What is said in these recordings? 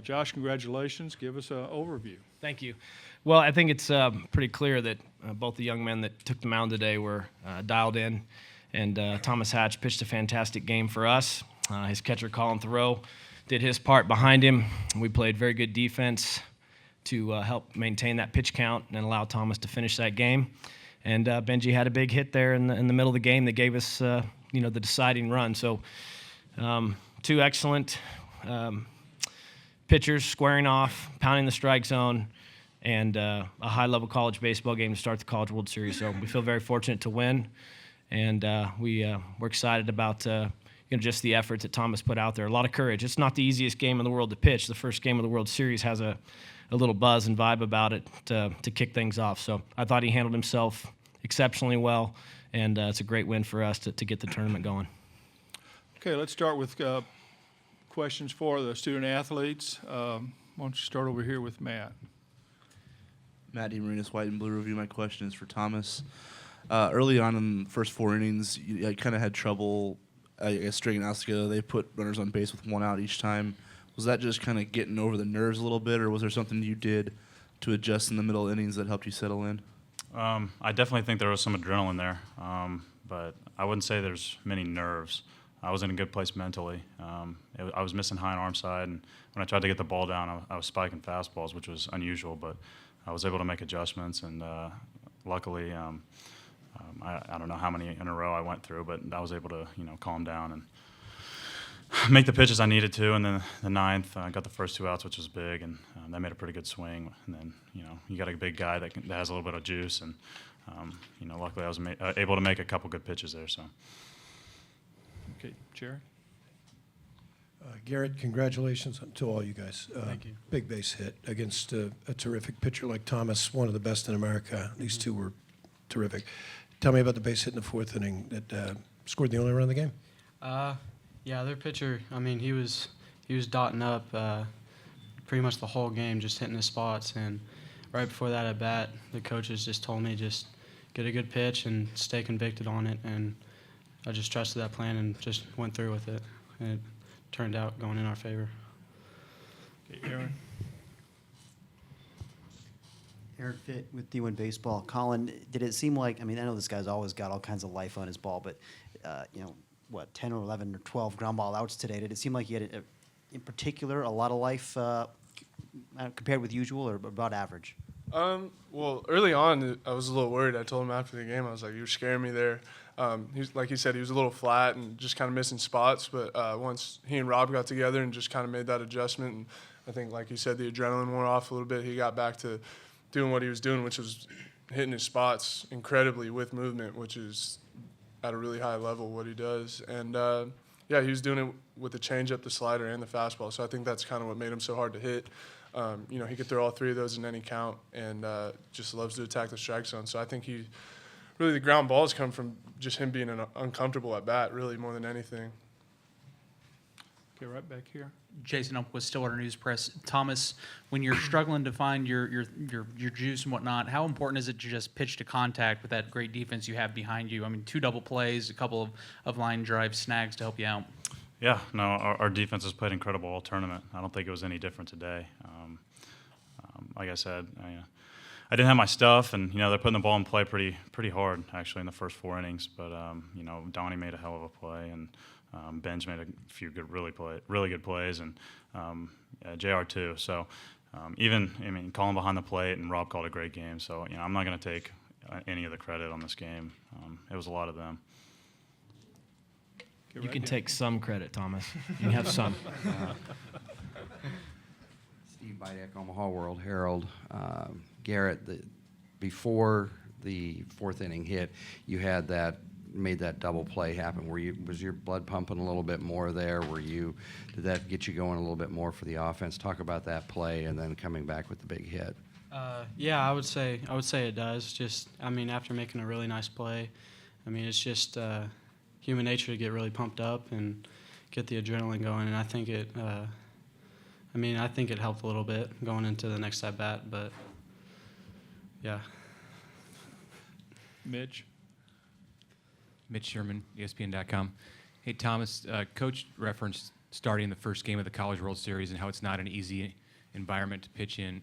Josh, congratulations. Give us an overview. Thank you. Well, I think it's pretty clear that both the young men that took the mound today were dialed in, and Thomas Hatch pitched a fantastic game for us. His catcher, Colin Thoreau, did his part behind him. We played very good defense to help maintain that pitch count and allow Thomas to finish that game. And Benji had a big hit there in the middle of the game that gave us the deciding run. So two excellent pitchers squaring off, pounding the strike zone, and a high-level college baseball game to start the College World Series. So we feel very fortunate to win, and we're excited about just the efforts that Thomas put out there. A lot of courage. It's not the easiest game in the world to pitch. The first game of the World Series has a little buzz and vibe about it to kick things off. So I thought he handled himself exceptionally well, and it's a great win for us to get the tournament going. Okay, let's start with questions for the student athletes. Why don't you start over here with Matt? Matt DeMarinis, White and Blue Review. My question is for Thomas. Early on in the first 4 innings, you kind of had trouble, I guess, stringing outs together. They put runners on base with 1 out each time. Was that just kind of getting over the nerves a little bit, or was there something you did to adjust in the middle innings that helped you settle in? I definitely think there was some adrenaline there, but I wouldn't say there's many nerves. I was in a good place mentally. I was missing high and arm side, and when I tried to get the ball down, I was spiking fastballs, which was unusual, but I was able to make adjustments, and luckily, I don't know how many in a row I went through, but I was able to, calm down and make the pitches I needed to. And then the 9th, I got the first 2 outs, which was big, and that made a pretty good swing. And then, you got a big guy that has a little bit of juice, and luckily I was able to make a couple good pitches there. So. Okay, Jerry. Garrett, congratulations to all you guys. Thank you. Big base hit against a terrific pitcher like Thomas, one of the best in America. These two were terrific. Tell me about the base hit in the 4th inning that scored the only run of the game. Yeah, their pitcher, he was dotting up pretty much the whole game, just hitting his spots. And right before that at bat, the coaches just told me just get a good pitch and stay convicted on it. And I just trusted that plan and just went through with it. And it turned out going in our favor. Okay, Aaron. Aaron Fitt with D1 Baseball. Colin, did it seem like, I know this guy's always got all kinds of life on his ball, but, 10 or 11 or 12 ground ball outs today. Did it seem like he had, in particular, a lot of life compared with usual or about average? Well, early on, I was a little worried. I told him after the game, I was like, you were scaring me there. Like he said, he was a little flat and just kind of missing spots. But once he and Rob got together and just kind of made that adjustment, and I think, like you said, the adrenaline wore off a little bit. He got back to doing what he was doing, which was hitting his spots incredibly with movement, which is at a really high level what he does. And, he was doing it with the changeup, the slider, and the fastball. So I think that's kind of what made him so hard to hit. He could throw all 3 of those in any count and just loves to attack the strike zone. So I think really the ground balls come from just him being uncomfortable at bat, really, more than anything. Okay, right back here. Jason Ump with Stillwater News Press. Thomas, when you're struggling to find your juice and whatnot, how important is it to just pitch to contact with that great defense you have behind you? 2 double plays, a couple of line drive snags to help you out. Yeah, no, our defense has played incredible all tournament. I don't think it was any different today. Like I said, I didn't have my stuff, and they're putting the ball in play pretty hard actually in the first 4 innings. But Donnie made a hell of a play, and Benj made a few really good plays, and JR too. So calling behind the plate, and Rob called a great game. So I'm not going to take any of the credit on this game. It was a lot of them. You can take some credit, Thomas. You can have some. Steve Bidek, Omaha World Herald. Garrett, before the 4th inning hit, you had made that double play happen. Was your blood pumping a little bit more there? Did that get you going a little bit more for the offense? Talk about that play and then coming back with the big hit. Yeah, I would say it does. Just, after making a really nice play, it's just human nature to get really pumped up and get the adrenaline going. And I think it, I think it helped a little bit going into the next at bat. But yeah. Mitch Sherman, ESPN.com. Hey, Thomas, Coach referenced starting the first game of the College World Series and how it's not an easy environment to pitch in.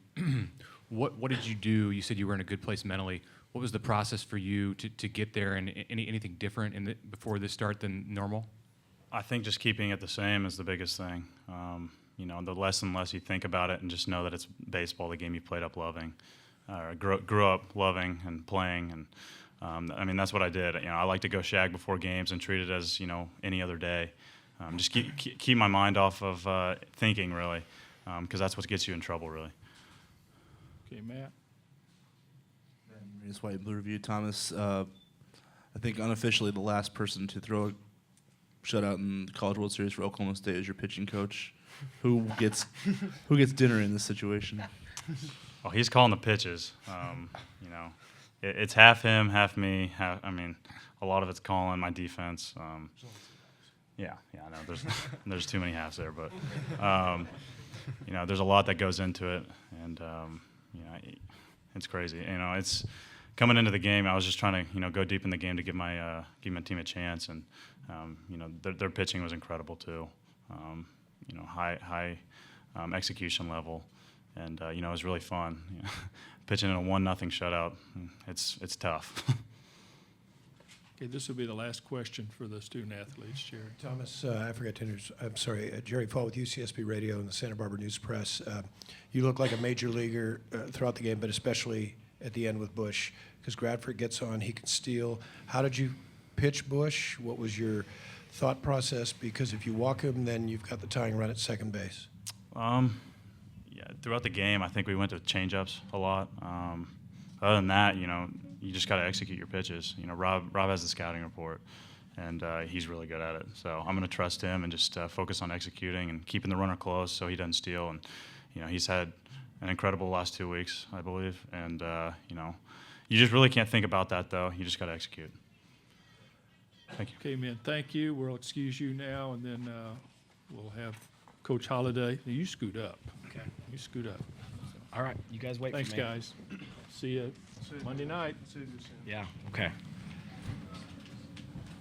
What did you do? You said you were in a good place mentally. What was the process for you to get there, and anything different before this start than normal? I think just keeping it the same is the biggest thing. The less and less you think about it and just know that it's baseball, the game you played up loving, grew up loving and playing. And that's what I did. I like to go shag before games and treat it as, any other day. Just keep my mind off of thinking, really, because that's what gets you in trouble, really. Okay, Matt. White and Blue Review. Thomas, I think unofficially the last person to throw a shutout in the College World Series for Oklahoma State is your pitching coach. Who gets dinner in this situation? Oh, he's calling the pitches. It's half him, half me. A lot of it's calling my defense. Yeah, I know. There's too many halves there, but there's a lot that goes into it, and it's crazy. It's coming into the game. I was just trying to go deep in the game to give my team a chance, and their pitching was incredible too. High execution level, and it was really fun. Pitching in a 1-0 shutout, it's tough. Okay, this will be the last question for the student athletes, Jerry. Thomas, I forgot to introduce, I'm sorry, Jerry Fall with UCSB Radio and the Santa Barbara News Press. You look like a major leaguer throughout the game, but especially at the end with Bush, because Bradford gets on, he can steal. How did you pitch Bush? What was your thought process? Because if you walk him, then you've got the tying run at second base. Throughout the game, I think we went to changeups a lot. Other than that, you just got to execute your pitches. Rob has the scouting report, and he's really good at it. So I'm going to trust him and just focus on executing and keeping the runner close so he doesn't steal. And he's had an incredible last 2 weeks, I believe. And you just really can't think about that though. You just got to execute. Thank you. Okay, man, thank you. We'll excuse you now, and then we'll have Coach Holliday. You scoot up. Okay. You scoot up. All right, you guys wait Thanks, for me. guys. See you Monday night. Yeah, okay.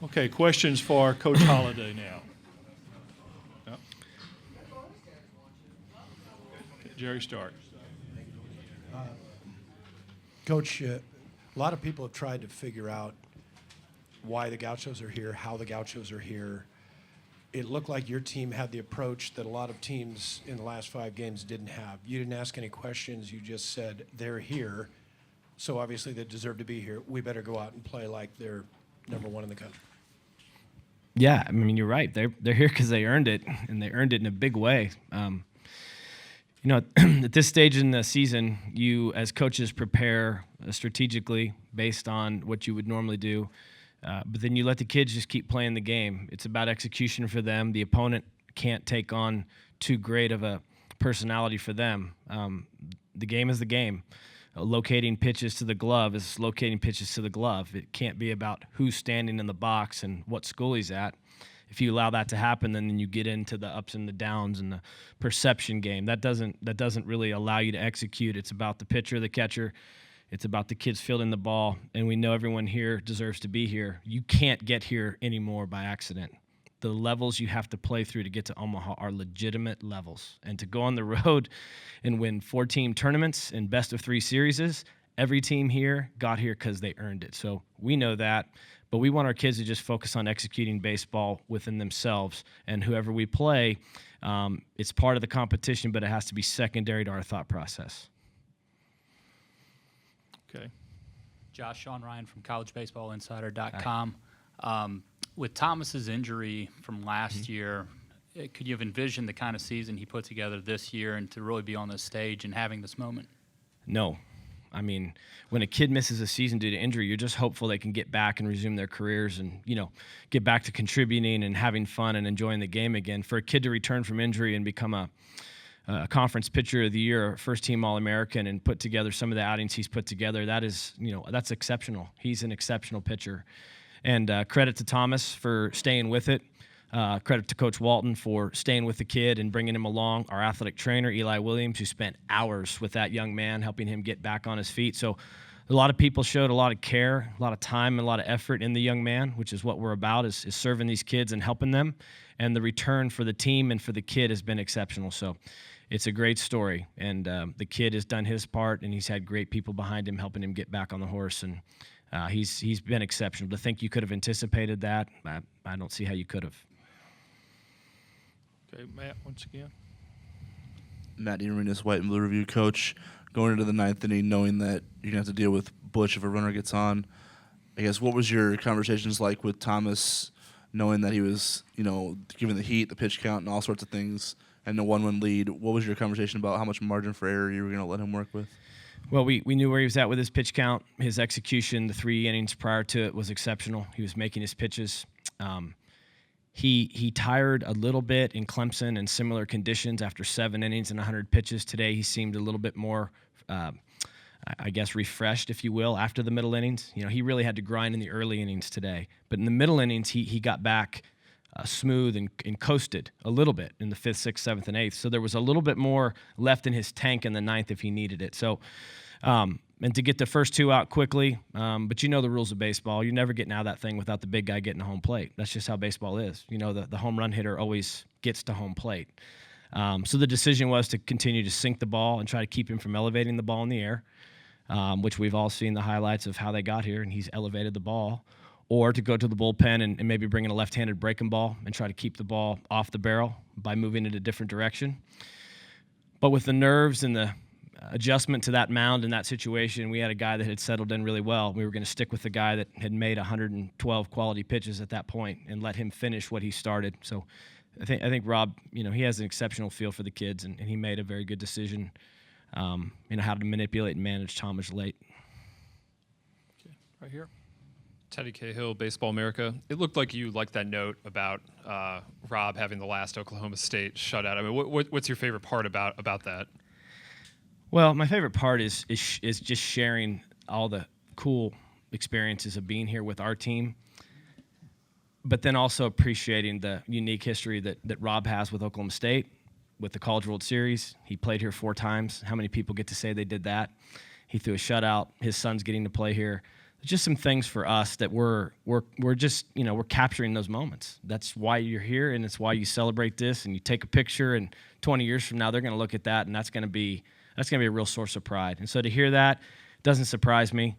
Okay, questions for Coach Holliday now. Yep. Okay, Jerry, start. Coach, a lot of people have tried to figure out why the Gauchos are here, how the Gauchos are here. It looked like your team had the approach that a lot of teams in the last 5 games didn't have. You didn't ask any questions. You just said, they're here, so obviously they deserve to be here. We better go out and play like they're number 1 in the country. Yeah, you're right. They're here because they earned it, and they earned it in a big way. At this stage in the season, you as coaches prepare strategically based on what you would normally do. But then you let the kids just keep playing the game. It's about execution for them. The opponent can't take on too great of a personality for them. The game is the game. Locating pitches to the glove is locating pitches to the glove. It can't be about who's standing in the box and what school he's at. If you allow that to happen, then you get into the ups and the downs and the perception game. That doesn't really allow you to execute. It's about the pitcher, the catcher. It's about the kids fielding the ball, and we know everyone here deserves to be here. You can't get here anymore by accident. The levels you have to play through to get to Omaha are legitimate levels. And to go on the road and win 4-team tournaments and best-of-3 series, every team here got here because they earned it. So we know that, but we want our kids to just focus on executing baseball within themselves. And whoever we play, it's part of the competition, but it has to be secondary to our thought process. Okay. Josh, Sean Ryan from collegebaseballinsider.com. With Thomas's injury from last year, could you have envisioned the kind of season he put together this year and to really be on this stage and having this moment? No. When a kid misses a season due to injury, you're just hopeful they can get back and resume their careers and, get back to contributing and having fun and enjoying the game again. For a kid to return from injury and become a conference pitcher of the year, first-team All-American, and put together some of the outings he's put together, that is, that's exceptional. He's an exceptional pitcher. And credit to Thomas for staying with it. Credit to Coach Walton for staying with the kid and bringing him along. Our athletic trainer, Eli Williams, who spent hours with that young man, helping him get back on his feet. So a lot of people showed a lot of care, a lot of time, and a lot of effort in the young man, which is what we're about, is serving these kids and helping them. And the return for the team and for the kid has been exceptional. So it's a great story. And the kid has done his part, and he's had great people behind him helping him get back on the horse. And he's been exceptional. To think you could have anticipated that, I don't see how you could have. Okay, Matt, once again. Matt Arenas, White and Blue Review. Coach, going into the ninth inning, knowing that you're going to have to deal with Butch if a runner gets on, I guess, what was your conversations like with Thomas, knowing that he was, given the heat, the pitch count, and all sorts of things, and the 1-1 lead? What was your conversation about how much margin for error you were going to let him work with? Well, we knew where he was at with his pitch count. His execution, the 3 innings prior to it, was exceptional. He was making his pitches. He tired a little bit in Clemson in similar conditions after 7 innings and 100 pitches. Today he seemed a little bit more, refreshed, if you will, after the middle innings. He really had to grind in the early innings today. But in the middle innings, he got back smooth and coasted a little bit in the 5th, 6th, 7th, and 8th. So there was a little bit more left in his tank in the 9th if he needed it. So, and to get the first 2 out quickly, but you know the rules of baseball. You're never getting out of that thing without the big guy getting to home plate. That's just how baseball is. The home run hitter always gets to home plate. So the decision was to continue to sink the ball and try to keep him from elevating the ball in the air, which we've all seen the highlights of how they got here, and he's elevated the ball, or to go to the bullpen and maybe bring in a left-handed breaking ball and try to keep the ball off the barrel by moving it a different direction. But with the nerves and the adjustment to that mound in that situation, we had a guy that had settled in really well. We were going to stick with the guy that had made 112 quality pitches at that point and let him finish what he started. So I think Rob, he has an exceptional feel for the kids, and he made a very good decision, how to manipulate and manage Thomas late. Okay, right here. Teddy Cahill, Baseball America. It looked like you liked that note about Rob having the last Oklahoma State shutout. I mean, what's your favorite part about that? Well, my favorite part is just sharing all the cool experiences of being here with our team, but then also appreciating the unique history that Rob has with Oklahoma State, with the College World Series. He played here 4 times. How many people get to say they did that? He threw a shutout. His son's getting to play here. Just some things for us that we're just, we're capturing those moments. That's why you're here, and it's why you celebrate this, and you take a picture, and 20 years from now, they're going to look at that, and that's going to be a real source of pride. And so to hear that doesn't surprise me.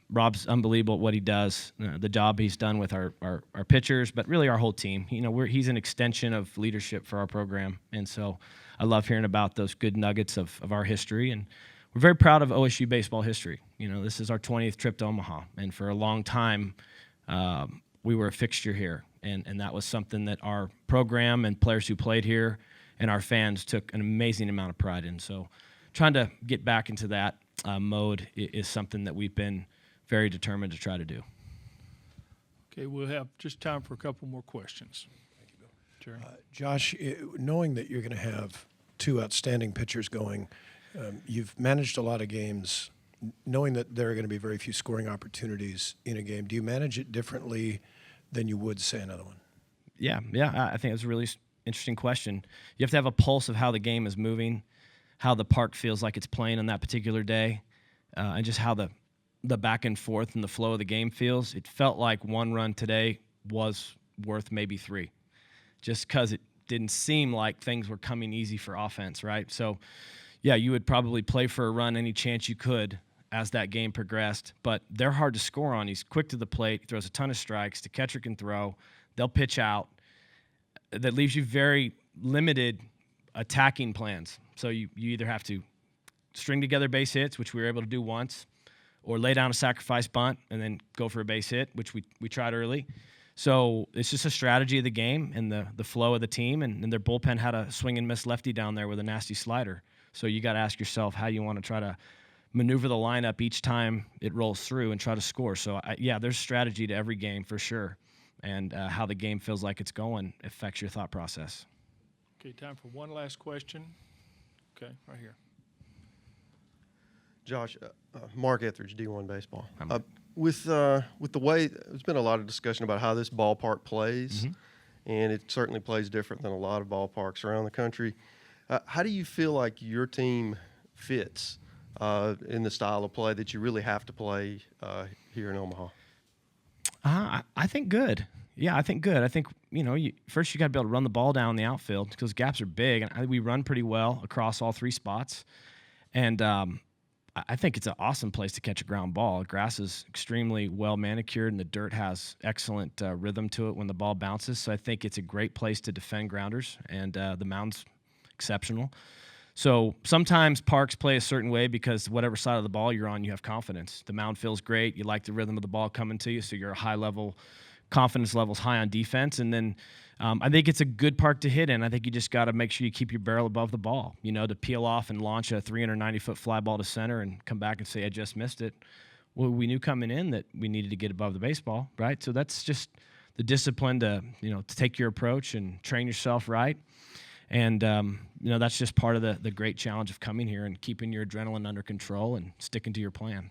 Rob's unbelievable at what he does, the job he's done with our pitchers, but really our whole team. He's an extension of leadership for our program, and so I love hearing about those good nuggets of our history, and we're very proud of OSU baseball history. This is our 20th trip to Omaha, and for a long time, we were a fixture here, and that was something that our program and players who played here and our fans took an amazing amount of pride in. So trying to get back into that mode is something that we've been very determined to try to do. Okay, we'll have just time for a couple more questions. Thank you, Bill. Jerry. Josh, knowing that you're going to have 2 outstanding pitchers going, you've managed a lot of games, knowing that there are going to be very few scoring opportunities in a game. Do you manage it differently than you would, say, another one? Yeah, I think it's a really interesting question. You have to have a pulse of how the game is moving, how the park feels like it's playing on that particular day, and just how the back and forth and the flow of the game feels. It felt like 1 run today was worth maybe 3, just because it didn't seem like things were coming easy for offense, right? So, yeah, you would probably play for a run any chance you could as that game progressed, but they're hard to score on. He's quick to the plate, he throws a ton of strikes, the catcher can throw, they'll pitch out. That leaves you very limited attacking plans. So you either have to string together base hits, which we were able to do once, or lay down a sacrifice bunt and then go for a base hit, which we tried early. So it's just a strategy of the game and the flow of the team, and their bullpen had a swing and miss lefty down there with a nasty slider. So you got to ask yourself how you want to try to maneuver the lineup each time it rolls through and try to score. So, there's strategy to every game for sure. And how the game feels like it's going affects your thought process. Okay, time for one last question. Okay, right here. Josh, Mark Etheridge, D1 Baseball. With the way, there's been a lot of discussion about how this ballpark plays, and it certainly plays different than a lot of ballparks around the country. How do you feel like your team fits in the style of play that you really have to play here in Omaha? I think good. Yeah, I think good. I think, first you got to be able to run the ball down the outfield because gaps are big. And we run pretty well across all three spots. And I think it's an awesome place to catch a ground ball. Grass is extremely well manicured, and the dirt has excellent rhythm to it when the ball bounces. So I think it's a great place to defend grounders, and the mound's exceptional. So sometimes parks play a certain way because whatever side of the ball you're on, you have confidence. The mound feels great. You like the rhythm of the ball coming to you, so you're a high level, confidence level's high on defense. And then I think it's a good park to hit in. I think you just got to make sure you keep your barrel above the ball, to peel off and launch a 390-foot fly ball to center and come back and say, I just missed it. Well, we knew coming in that we needed to get above the baseball, right? So that's just the discipline to take your approach and train yourself right. And, that's just part of the great challenge of coming here and keeping your adrenaline under control and sticking to your plan.